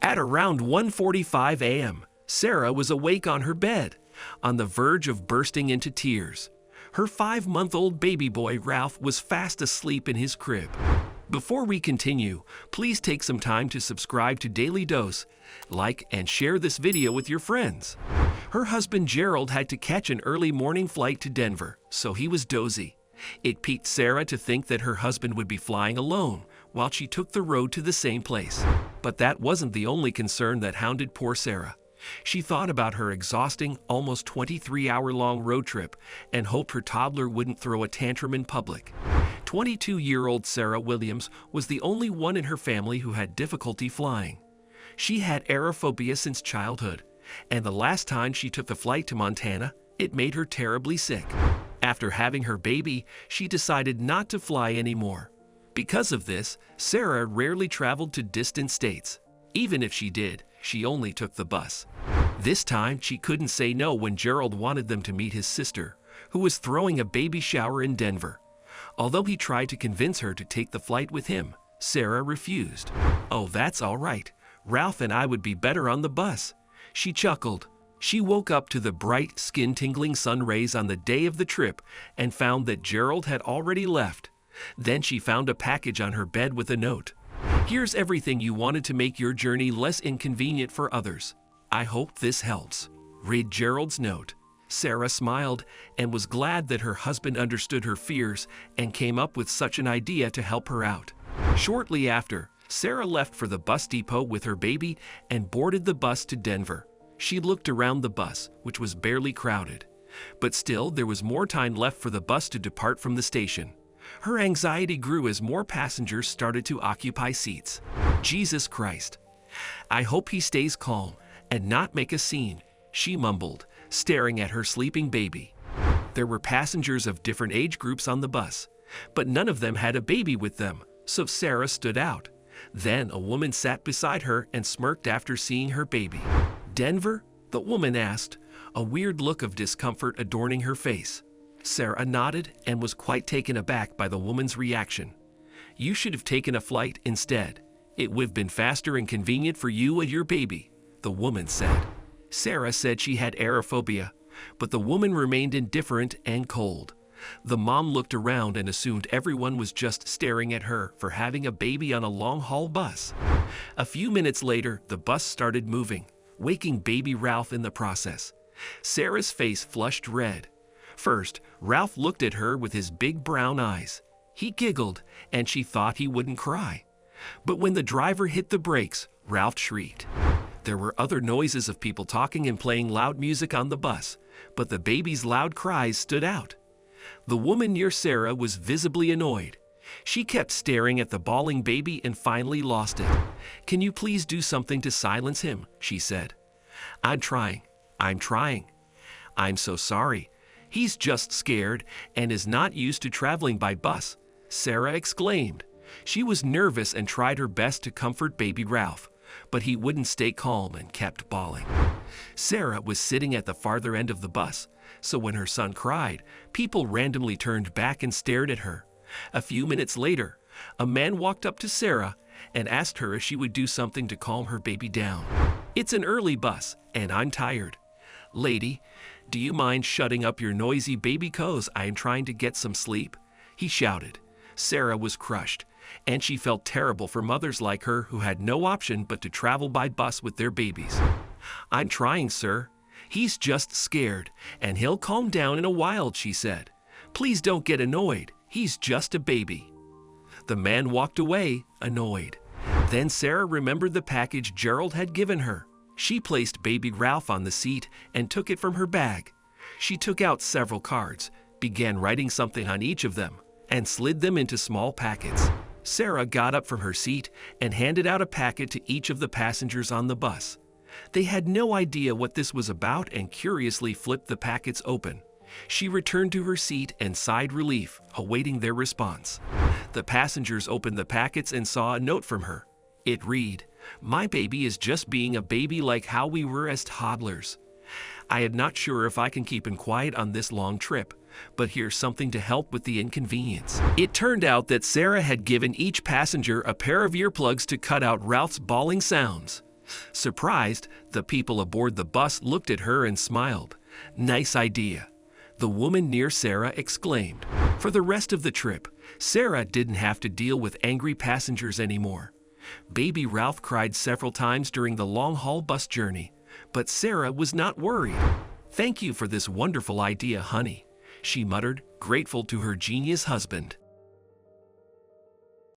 At around 1:45 a.m., Sarah was awake on her bed, on the verge of bursting into tears. Her 5-month-old baby boy Ralph was fast asleep in his crib. Before we continue, please take some time to subscribe to Dailydose, like and share this video with your friends. Her husband Gerald had to catch an early morning flight to Denver, so he was dozy. It piqued Sarah to think that her husband would be flying alone while she took the road to the same place. But that wasn't the only concern that hounded poor Sarah. She thought about her exhausting, almost 23-hour-long road trip and hoped her toddler wouldn't throw a tantrum in public. 22-year-old Sarah Williams was the only one in her family who had difficulty flying. She had aerophobia since childhood, and the last time she took the flight to Montana, it made her terribly sick. After having her baby, she decided not to fly anymore. Because of this, Sarah rarely traveled to distant states. Even if she did, she only took the bus. This time, she couldn't say no when Gerald wanted them to meet his sister, who was throwing a baby shower in Denver. Although he tried to convince her to take the flight with him, Sarah refused. "Oh, that's all right. Ralph and I would be better on the bus," she chuckled. She woke up to the bright, skin-tingling sun rays on the day of the trip and found that Gerald had already left. Then she found a package on her bed with a note. "Here's everything you wanted to make your journey less inconvenient for others. I hope this helps." Read Gerald's note. Sarah smiled and was glad that her husband understood her fears and came up with such an idea to help her out. Shortly after, Sarah left for the bus depot with her baby and boarded the bus to Denver. She looked around the bus, which was barely crowded. But still, there was more time left for the bus to depart from the station. Her anxiety grew as more passengers started to occupy seats. "Jesus Christ. I hope he stays calm and not make a scene," she mumbled, staring at her sleeping baby. There were passengers of different age groups on the bus, but none of them had a baby with them, so Sarah stood out. Then a woman sat beside her and smirked after seeing her baby. "Denver?" the woman asked, a weird look of discomfort adorning her face. Sarah nodded and was quite taken aback by the woman's reaction. "You should have taken a flight instead. It would have been faster and convenient for you and your baby," the woman said. Sarah said she had aerophobia, but the woman remained indifferent and cold. The mom looked around and assumed everyone was just staring at her for having a baby on a long-haul bus. A few minutes later, the bus started moving, waking baby Ralph in the process. Sarah's face flushed red. First, Ralph looked at her with his big brown eyes. He giggled, and she thought he wouldn't cry. But when the driver hit the brakes, Ralph shrieked. There were other noises of people talking and playing loud music on the bus, but the baby's loud cries stood out. The woman near Sarah was visibly annoyed. She kept staring at the bawling baby and finally lost it. "Can you please do something to silence him?" she said. I'm trying. I'm so sorry. He's just scared and is not used to traveling by bus," Sarah exclaimed. She was nervous and tried her best to comfort baby Ralph, but he wouldn't stay calm and kept bawling. Sarah was sitting at the farther end of the bus, so when her son cried, people randomly turned back and stared at her. A few minutes later, a man walked up to Sarah and asked her if she would do something to calm her baby down. "It's an early bus, and I'm tired. Lady, do you mind shutting up your noisy baby cos? I am trying to get some sleep," he shouted. Sarah was crushed, and she felt terrible for mothers like her who had no option but to travel by bus with their babies. "I'm trying, sir. He's just scared, and he'll calm down in a while," she said. "Please don't get annoyed. He's just a baby." The man walked away, annoyed. Then Sarah remembered the package Gerald had given her. She placed baby Ralph on the seat and took it from her bag. She took out several cards, began writing something on each of them, and slid them into small packets. Sarah got up from her seat and handed out a packet to each of the passengers on the bus. They had no idea what this was about and curiously flipped the packets open. She returned to her seat and sighed relief, awaiting their response. The passengers opened the packets and saw a note from her. It read, "My baby is just being a baby like how we were as toddlers. I am not sure if I can keep him quiet on this long trip, but here's something to help with the inconvenience." It turned out that Sarah had given each passenger a pair of earplugs to cut out Ralph's bawling sounds. Surprised, the people aboard the bus looked at her and smiled. Nice idea. The woman near Sarah exclaimed. For the rest of the trip, Sarah didn't have to deal with angry passengers anymore. Baby Ralph cried several times during the long-haul bus journey, but Sarah was not worried. Thank you for this wonderful idea, honey, she muttered, grateful to her genius husband.